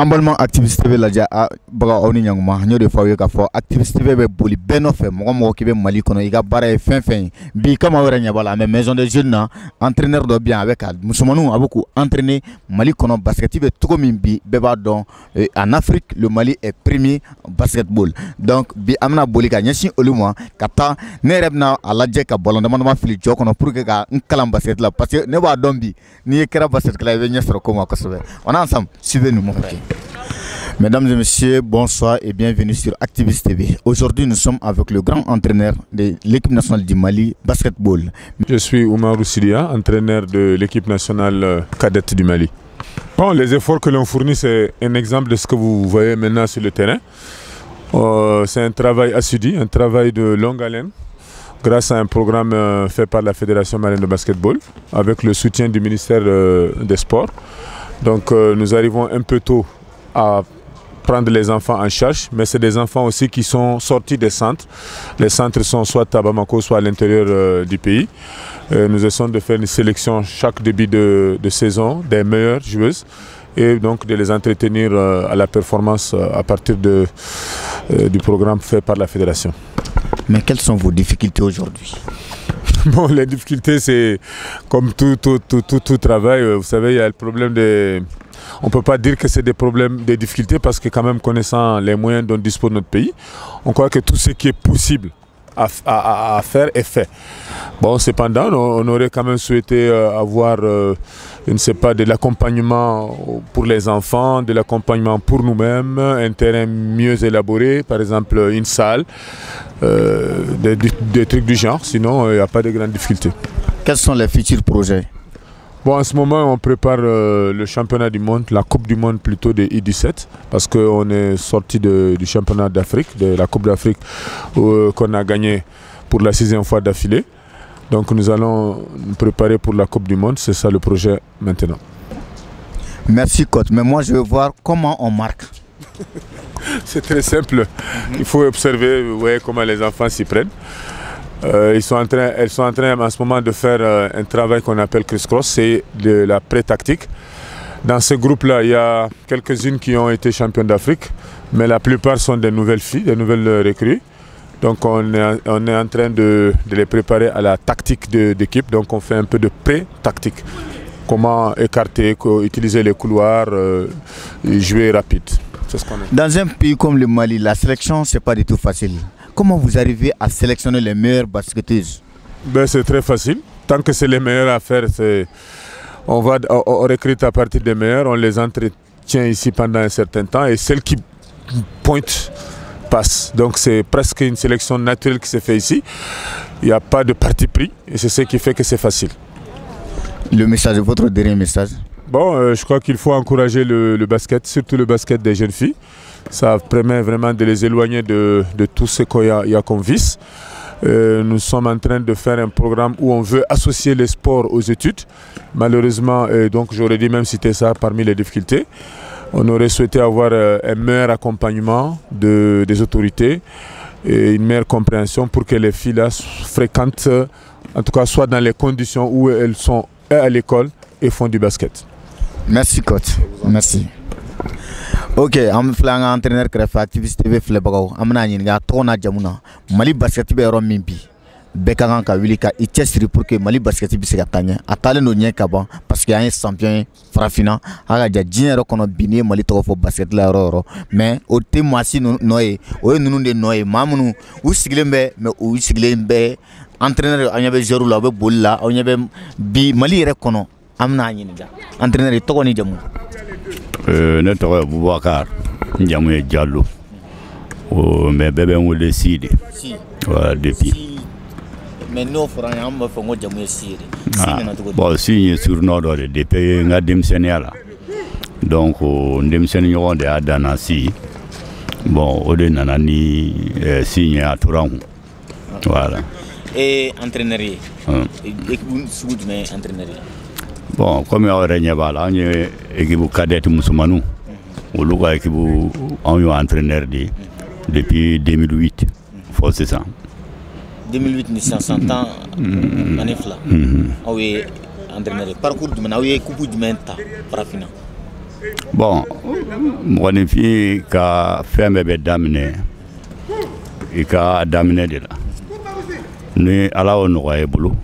Ambalement activiste la ja baga oni nyanguma nyo de fawe ka fo activiste be boli beno fe mo ki be Mali kono iga bara e fin bi kama wera nya bala mais maison de jeunes na entraîneur do bien avec musulmanu abuku entraîner Mali kono basket be to min bi be ba don en Afrique le Mali est premier basketball donc bi amna boli ka nyasi olumwa kata ne rebna ala je ka bolon de ma fili jokono pour que ka kalam basket la parce que ne ba don bi ni kera basket la be nyasro ko ma ko sobe on est ensemble suivez-nous mon frère. Mesdames et messieurs, bonsoir et bienvenue sur Activiste TV. Aujourd'hui, nous sommes avec le grand entraîneur de l'équipe nationale du Mali, basketball. Je suis Oumarou Sidia, entraîneur de l'équipe nationale cadette du Mali. Bon, les efforts que l'on fournit, c'est un exemple de ce que vous voyez maintenant sur le terrain. C'est un travail assidu, un travail de longue haleine, grâce à un programme fait par la Fédération malienne de basketball, avec le soutien du ministère des Sports. Donc nous arrivons un peu tôt à prendre les enfants en charge, mais c'est des enfants aussi qui sont sortis des centres. Les centres sont soit à Bamako, soit à l'intérieur du pays. Nous essayons de faire une sélection chaque début de saison des meilleures joueuses et donc de les entretenir à la performance à partir du programme fait par la fédération. Mais quelles sont vos difficultés aujourd'hui? Bon, les difficultés, c'est comme tout travail. Vous savez, il y a le problème des... On ne peut pas dire que c'est des difficultés parce que quand même connaissant les moyens dont dispose notre pays, on croit que tout ce qui est possible à faire est fait. Bon, cependant, on aurait quand même souhaité avoir, je ne sais pas, de l'accompagnement pour les enfants, de l'accompagnement pour nous-mêmes, un terrain mieux élaboré, par exemple une salle, des trucs du genre, sinon il n'y a pas de grandes difficultés. Quels sont les futurs projets? Bon, en ce moment, on prépare le championnat du monde, la Coupe du monde plutôt de I-17, parce qu'on est sorti du championnat d'Afrique, de la Coupe d'Afrique qu'on a gagné pour la 6e fois d'affilée. Donc nous allons nous préparer pour la Coupe du monde, c'est ça le projet maintenant. Merci coach, mais moi je veux voir comment on marque. C'est très simple, il faut observer, vous voyez comment les enfants s'y prennent. Elles sont en train en ce moment de faire un travail qu'on appelle criss-cross, c'est de la pré-tactique. Dans ce groupe-là, il y a quelques-unes qui ont été championnes d'Afrique, mais la plupart sont des nouvelles filles, des nouvelles recrues. Donc on est en train de les préparer à la tactique d'équipe, donc on fait un peu de pré-tactique. Comment écarter, utiliser les couloirs, jouer rapide. C'est ce qu'on a. Dans un pays comme le Mali, la sélection, ce n'est pas du tout facile. Comment vous arrivez à sélectionner les meilleures basketteuses? Ben, c'est très facile. Tant que c'est les meilleures à faire, on recrute à partir des meilleures, on les entretient ici pendant un certain temps et celles qui pointent passent. Donc c'est presque une sélection naturelle qui se fait ici. Il n'y a pas de parti pris et c'est ce qui fait que c'est facile. Le message, votre dernier message? Bon, je crois qu'il faut encourager le basket, surtout le basket des jeunes filles. Ça permet vraiment de les éloigner de tout ce qu'il y a comme vice. Nous sommes en train de faire un programme où on veut associer les sports aux études. Malheureusement, donc j'aurais dû même citer ça parmi les difficultés. On aurait souhaité avoir un meilleur accompagnement des autorités et une meilleure compréhension pour que les filles-là fréquentent, en tout cas soient dans les conditions où elles sont à l'école et font du basket. Merci coach. Merci. Ok, am flanga entraîneur créatif activiste TV flebagaw amna nyinga tona jamuna Mali basket be ro mimpi bekagan ka wili ka itchesri pour que Mali basket bi se gatanya atale no nyen ka bon parce que un champion frafina aga ja jinero kono bini Mali to fo basket la ro mais o te moisi noye o nunu de noye mamunu usiglembe mais usiglembe entraîneur anyabe jeru la be bolla anyabe bi Mali re kono amna nyinga entraîneur to koni jamu ne tɔgɔ ye Boubacar n jamu ye Diallo mais bɛɛ bɛ n wele Si de voilà depuis mais n'o fɔra an b'a fɔ n ko jamu ye Si de bon Si ye surnom dɔ de depuis n ka denmisɛnniya la donc n denmisɛnnin ɲɔgɔn de y'a danna Si bon o de nana ni Si ye a tora n kun voilà entraîneur ye équipe sugu jumɛn ye entraîneur ye? Bon, comme on a une équipe cadette musulmane, on a une équipe entraîneur depuis 2008. C'est ça. 2008, nous sommes 100 ans en effet. Oui, entraîneur. Parcours du Mali, coupe du Menta, parafina. Bon, mɔgɔninfin ka fɛn bɛɛ bɛ daminɛ i ka daminɛ de la. Ni Ala y'o nɔgɔya i bolo,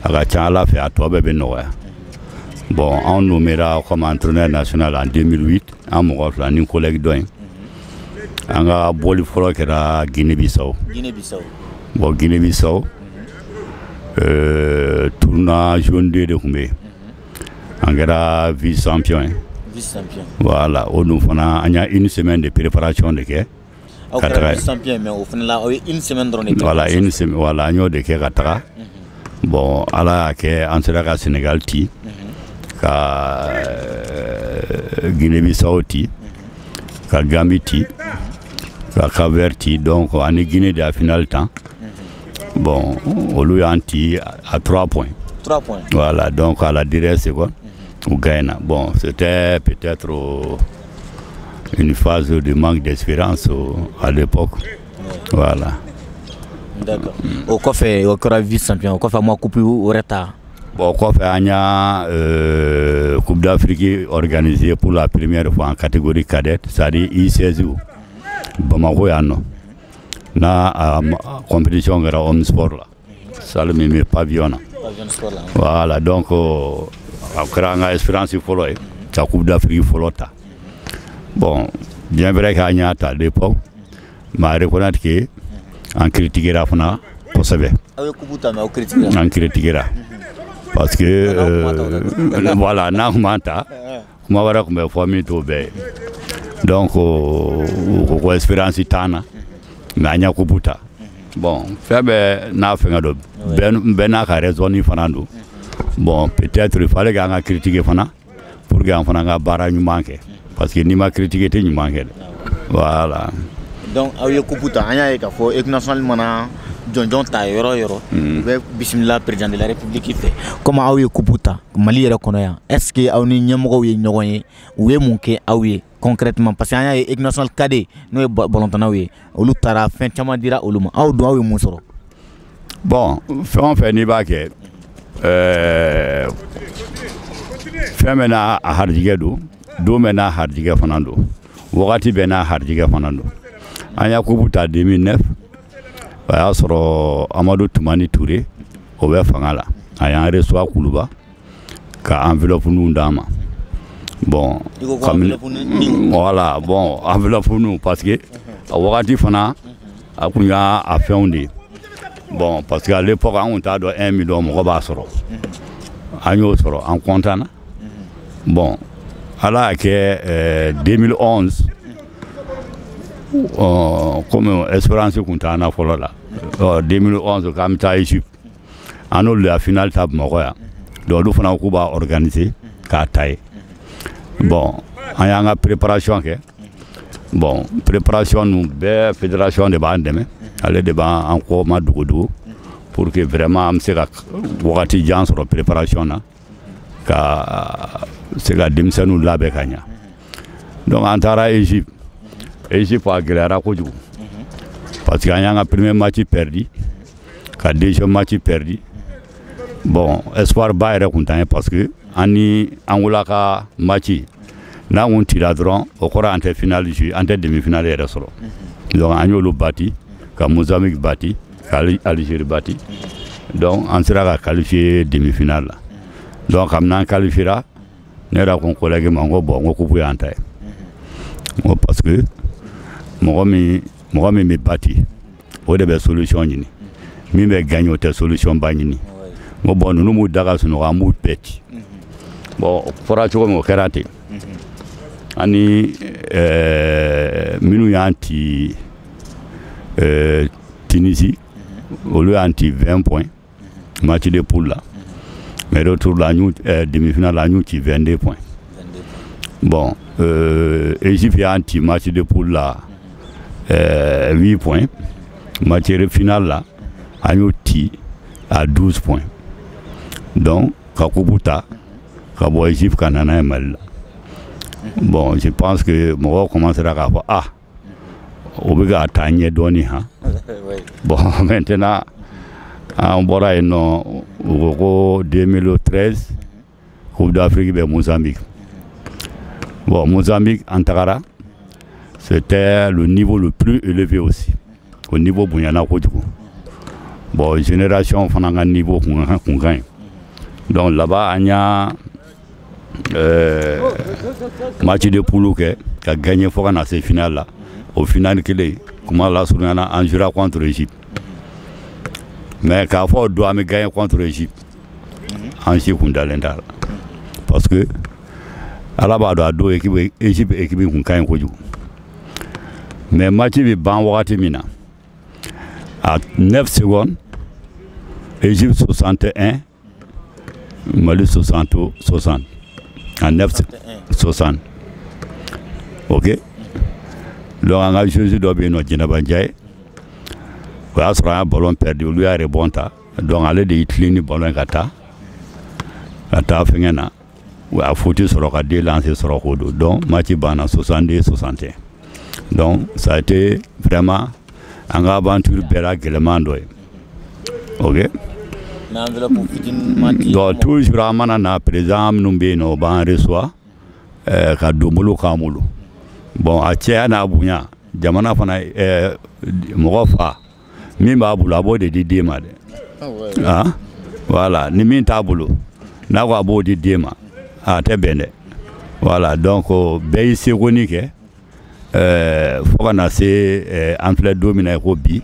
a ka ca Ala fɛ a tɔ bɛɛ bɛ nɔgɔya. Bon, on nommera comme entraîneur national en 2008, en mɔgɔ fila ni collègue dɔ in. An ka bɔli fɔlɔ kɛra Guinée-Bissau. Bon, Guinée-Bissau, tournoi jaune 2 de tun bɛ yen. An kɛra vice-champion ye. Voilà, on nous fana an y'a une semaine de préparation de kɛ. Ka taga champion mais au final là une semaine dɔrɔn de. Voilà, une semaine, voilà, an y'o de kɛ ka taga. Bon, Ala y'a kɛ an sera ka Sénégal ci. Ka Guinée-Bissau ci. Ka Gambie ci. Ka Cap-Vert ci. Donc, en Guinée de la finale temps. Bon, olu y'an ci à 3 points. 3 points. Voilà, donc à la dernière seconde. Ou Ghana. Bon, c'était peut-être une phase de manque d'espérance à l'époque. Voilà. D'accord. Au kɔfɛ o kɛra vice-champion, au kɔfɛ a ma coupe au retard. Bon, au kɔfɛ an y'a Coupe d'Afrique organisée pour la première fois en catégorie cadette, c'est-à-dire I16 Bamako yan nɔ. Na compétition kɛra Omnisport la. Salle min bɛ pavillon na. Voilà, donc après on a espérance folo ye ta Coupe d'Afrique folo ta. Bon, bien vrai qu'an y'a ta à l'époque, mais reconnaître que en critiquera fana kosɛbɛ. En critiquera parce que voilà, n'a kuma ta kuma wɛrɛ tun bɛ fɔ min t'o bɛɛ ye. Donc ko espérance t'an na mais an y'a coupe ta. Bon, fɛn bɛɛ n'a fɛngɛ dɔ bɛɛ n'a ka raison fana don. Bon, peut-être il fallait qu'on a critiqué fana pour qu'on fasse un barra ɲuman kɛ parce que ni ma critiqué tɛ ɲuman kɛ. Voilà. Donc aw ye coupe ta, an y'a ye k'a fɔ équipe nationale mana jɔnjɔn ta yɔrɔ yɔrɔ u bɛ bisimila président de la république fɛ. Comme aw ye coupe ta Mali yɛrɛ kɔnɔ yan, est-ce que aw ni ɲɛmɔgɔw ye ɲɔgɔn ye u ye mun kɛ aw ye concrètement parce que an y'a ye équipe nationale cadet n'o ye balontannaw ye olu taara fɛn caman dira olu ma, aw dun aw ye mun sɔrɔ? Bon, fɛn o fɛn n'i b'a kɛ fɛn bɛ n'a harijigɛ don, don bɛ n'a harijigɛ fana don, wagati bɛ n'a harijigɛ fana don. An y'a coupe ta 2009, o y'a sɔrɔ Amadou Toumani Touré o bɛ fanga la, a y'an reçoit Kuluba ka enveloppe ninnu d'an ma. Bon, voilà, bon, enveloppe ninnu parce que a wagati fana a kun y'a fɛnw de ye. Bon, parce qu'à l'époque, on t'a donné 1 million de euros. On content. Bon, alors que 2011, comme Espérance qu'on t'a fait là, 2011, comme tu as Égypte, on a eu la finale de Mogoya. Donc, nous avons organisé la taille. Bon, on a une préparation. Bon, préparation, nous, la fédération de Bandeme. Aller devant encore ma doudou pour que vraiment on se wagati jan sur préparation na ka se ka denmisɛnninw labɛn ka ɲa. Donc an taara Égypte a gɛlɛyara kojugu parce que an y'an ka premier match perdu ka deuxième match perdu. Bon, espoir ba yɛrɛ kun t'an ye parce que an ni Angola ka match n'an kun cira dɔrɔn o kɔrɔ an tɛ finale jouer, an tɛ demi-finale yɛrɛ sɔrɔ. Donc an y'olu bati ka Mozambique bati, ka Algérie bati. Donc on sera qualifié demi-finale. Donc comme on qualifiera, ne yɛrɛ ko n collègue ma n ko bon n ko coupe y'an ta ye. N ko parce que mɔgɔ min bɛ bati o de bɛ solution ɲini, min bɛ gagner o tɛ solution ba ɲini. N ko bon ninnu m'u da ka sunɔgɔ an b'u bɛɛ ci. Bon fɔra cogo min o kɛra ten. Ani minnu y'an ci Tunisie, au lieu anti 20 points, match de poule là. Mais retour la demi-finale la nuit 22 points. Bon, Égypte a anti match de poule là 8 points. Match de finale là, à 12 points. Donc, Kakubuta, Kabo Égypte, Kanana et Mal. Bon, je pense que moi commencera à voir ah. Obiga atanye doni ha. Bon, maintenant on bora eno au 2013 Coupe d'Afrique be Mozambique. Bon, Mozambique, Antagara, c'était le niveau le plus élevé aussi. Au niveau Bouyana Kodjou. Bon, génération, on a un niveau qu'on gagne. Donc là-bas, il y a match de poule qui a gagné dans ces finales-là. Au final, comment la Souriana en jouera contre l'Égypte. Mais quand on doit gagner contre l'Égypte, en Chikundalenda. Parce que à la base, il y a deux équipes qui ont gagné. Mais le match est bon à 9 secondes, Égypte 61, Mali 60. En 9 60. Ok? Donc, on a joué dans le Djinabandjaï. Il y a un ballon perdu, lui a rebondi. Donc, on a dit qu'il y a un ballon gata. Gata Fengena. Il a foutu sur le cadre, lancé sur le coude. Donc, match est bon à 62-61. Donc, ça a été vraiment une aventure belle à Guélemando. Ok? Donc, toujours à présent, nous avons reçu Kadoumolo Kamolo. Bon, à Tchéana Abouya, Jamana Fana Morafa, Mimba Boulabo de Didima. Voilà, Nimin Tabolo, Nawabo de Dima, à Tebene. Voilà, donc, Béissi Ronique, faut qu'on ait un fleur dominé au bi,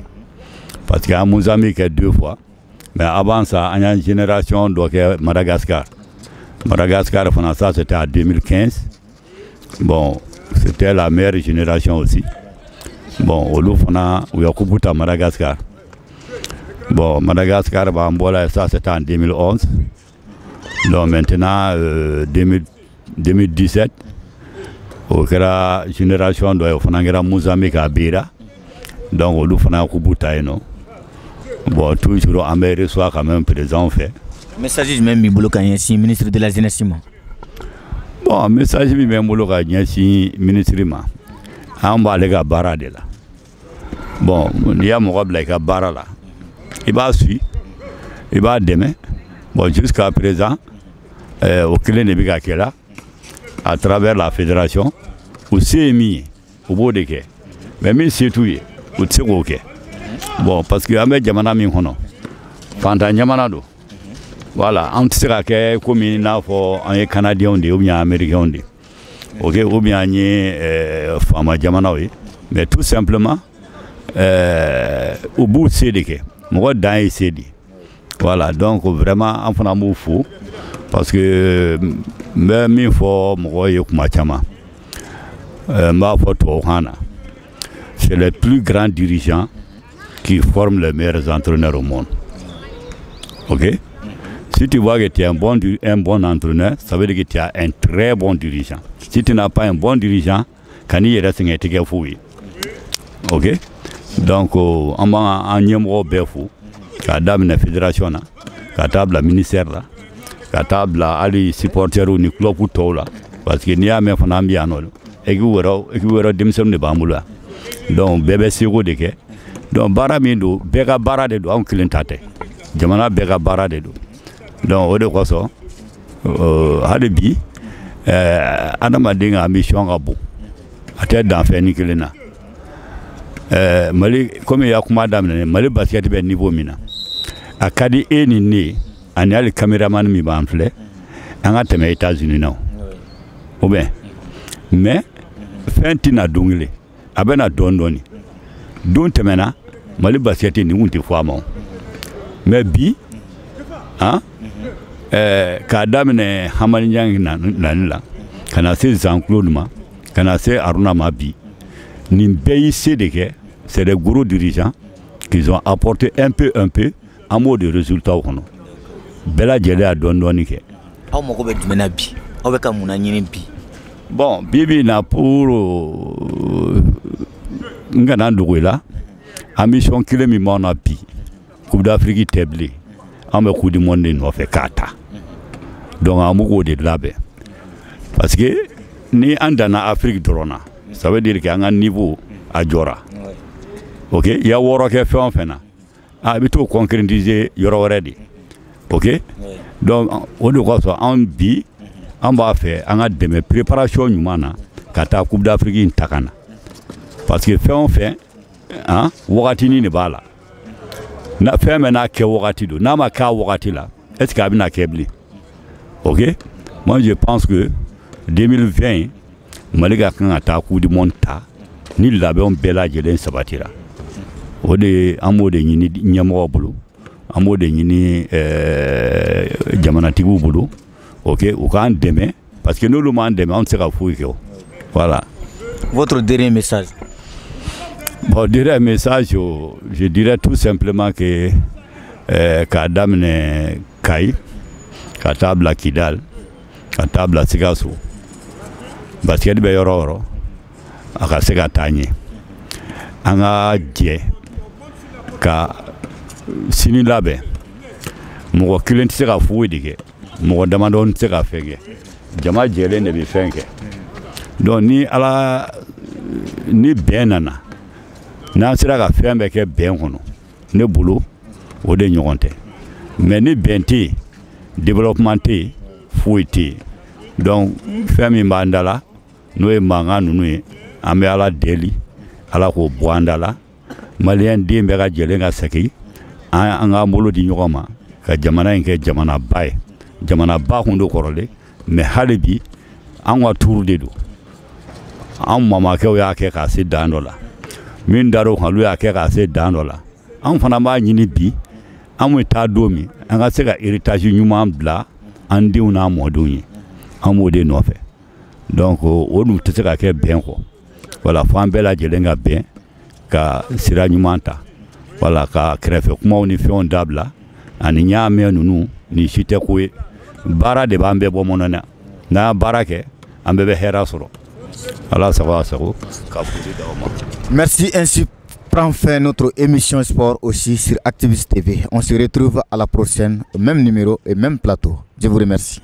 parce qu'à Mozambique 2 fois. Mais avant ça, il y a une génération de Madagascar. Madagascar, ça c'était en 2015. Bon, c'était la meilleure génération aussi. Bon, au Loufana, il y a Kubuta Madagascar. Bon, Madagascar, ça c'était en 2011. Donc maintenant, 2017, il y a la génération de Mozambique à Bira. Donc, au Loufana Kubuta, bon, toujours en mer soit quand même présent fait. Message même Mibolo Kanyasi, ministre de la Jeunesse. Bon, message même Mibolo Kanyasi, ministre en bas les gars barade là. Bon, il y a mon robe like à barala. Il va suivre, il va demain. Bon, jusqu'à présent, au clé de Bigakela, à travers la fédération, au CMI, au bout de quai. Mais c'est tout, au Tsegoke. Bon, parce que Ahmed Jamana Minhono, Fanta Yamanado, voilà, on sait que comme il y a un Canadien ou bien Américain, ok, ou bien un femme Jamanaoui, mais tout simplement, au bout c'est de que, moi dans c'est dit, voilà, donc vraiment, on fait un mot fou, parce que même il faut moi Yokumachama, ma photo Hana, c'est le plus grand dirigeant qui forment les meilleurs entraîneurs au monde. Ok? Si tu vois que tu es un bon entraîneur, ça veut dire que tu as un très bon dirigeant. Si tu n'as pas un bon dirigeant, quand il reste un étiquette fouillé. Ok? Donc, on va en numéro béfou, quand la fédération, quand la ministère, quand les supporters ou les clubs ou tout là, parce qu'il n'y a même pas d'ambiance. Et vous avez des de Bamoula. Donc, bébé Sigo de que. Donc, Baramindo, Bega Barade, on Kilentate. Jamana Bega Barade. Donc, au de quoi ça, Hadebi, Adamadinga mission à bout. À tête d'enfer Nikelena. Mali, comme il y a madame, Mali basket de niveau mina. À Kadi et Nini, en a le caméraman mi banflé, en a teme États-Unis non. Ou bien, mais, Fentina Dungli, Abena Dondoni. Don't temena, Mali basket ni unti famo. Mais bi, hein, Kadamne Hamanjang Nanla, Kanase Jean-Claude Ma, Kanase Aruna Mabi, Nimbeyi Sédeke, c'est les gros dirigeants qui ont apporté un peu, en mode de résultat. Bella Djele a Dondonike. Bon, Bibi na pour Ngana Douela, ambition qu'il mi mon api, Coupe d'Afrique table, en me coup du monde nous fait 4. Donc à Mougo de Labé. Parce que ni andana Afrique drona, ça veut dire qu'il y a un niveau à Djora. Ok, il y a Woro qui fait en fait. Ah, mais tout concrétiser, il y aura ready. Ok, donc on doit quoi ça en bi, an b'a fɛ an ka dɛmɛ préparation ɲuman na ka taa Coupe d'Afrique in ta ka na parce que fɛn o fɛn wagatinin de b'a la na fɛn bɛ n'a kɛ wagati don n'a ma kɛ a wagati la est-ce que a bɛna kɛ bilen ok moi je pense que 2020 Mali ka kan ka taa Coupe du Monde ta ni labɛnw bɛɛ lajɛlen sabatira o de an b'o de ɲini ɲɛmɔgɔw bolo an b'o de ɲini jamanatigiw bolo ok u k'an dɛmɛ parce que n'olu m'an dɛmɛ an tɛ se ka foyi kɛ o voilà. Votre dernier message? Bon, dernier message, je dirais tout simplement que k'a daminɛ Kayi ka taa bila Kidal ka taa bila Sikaso basket bɛ yɔrɔ o yɔrɔ a ka se ka taa ɲɛ an ka jɛ ka sini labɛn mɔgɔ kelen tɛ se ka foyi de kɛ mɔgɔ damadɔni tɛ se ka fɛn kɛ jama jɛlen de bɛ fɛn kɛ donc ni ala ni bɛn nana n'an sera ka fɛn bɛɛ kɛ bɛn kɔnɔ ne bolo o de ɲɔgɔn tɛ mais ni bɛn tɛ yen développement tɛ yen foyi tɛ yen donc fɛn min b'an da la n'o ye mankan ninnu ye an bɛ ala deli ala k'o bɔ an da la maliyɛn den bɛɛ ka jɛlen ka segin an k'an bolo di ɲɔgɔn ma ka jamana in kɛ jamanaba ye jamanaba kun do kɔrɔlen mais hali bi an ka tuuru de don an mamakɛw y'a kɛ k'a se dan dɔ la min dar'o kan olu y'a kɛ k'a se dan dɔ la an fana b'a ɲini bi an bɛ taa don min an ka se ka héritage ɲuman bila an denw n'a mɔdenw ye an b'o de nɔfɛ donc o dun tɛ se ka kɛ bɛn kɔ voilà fo an bɛɛ lajɛlen ka bɛn ka sira ɲuman ta voilà ka kɛrɛfɛ kumaw ni fɛnw dabila ani ɲaamɛ ninnu ni si tɛ ko ye baara de b'an bɛɛ bɔ mɔnɔ na n'an ye baara kɛ an bɛɛ bɛ hɛrɛ sɔrɔ ala sago a sago ka foli d'aw ma. Merci, ainsi prend fin notre émission sport aussi sur Activiste TV. On se retrouve à la prochaine, au même numéro et même plateau. Je vous remercie.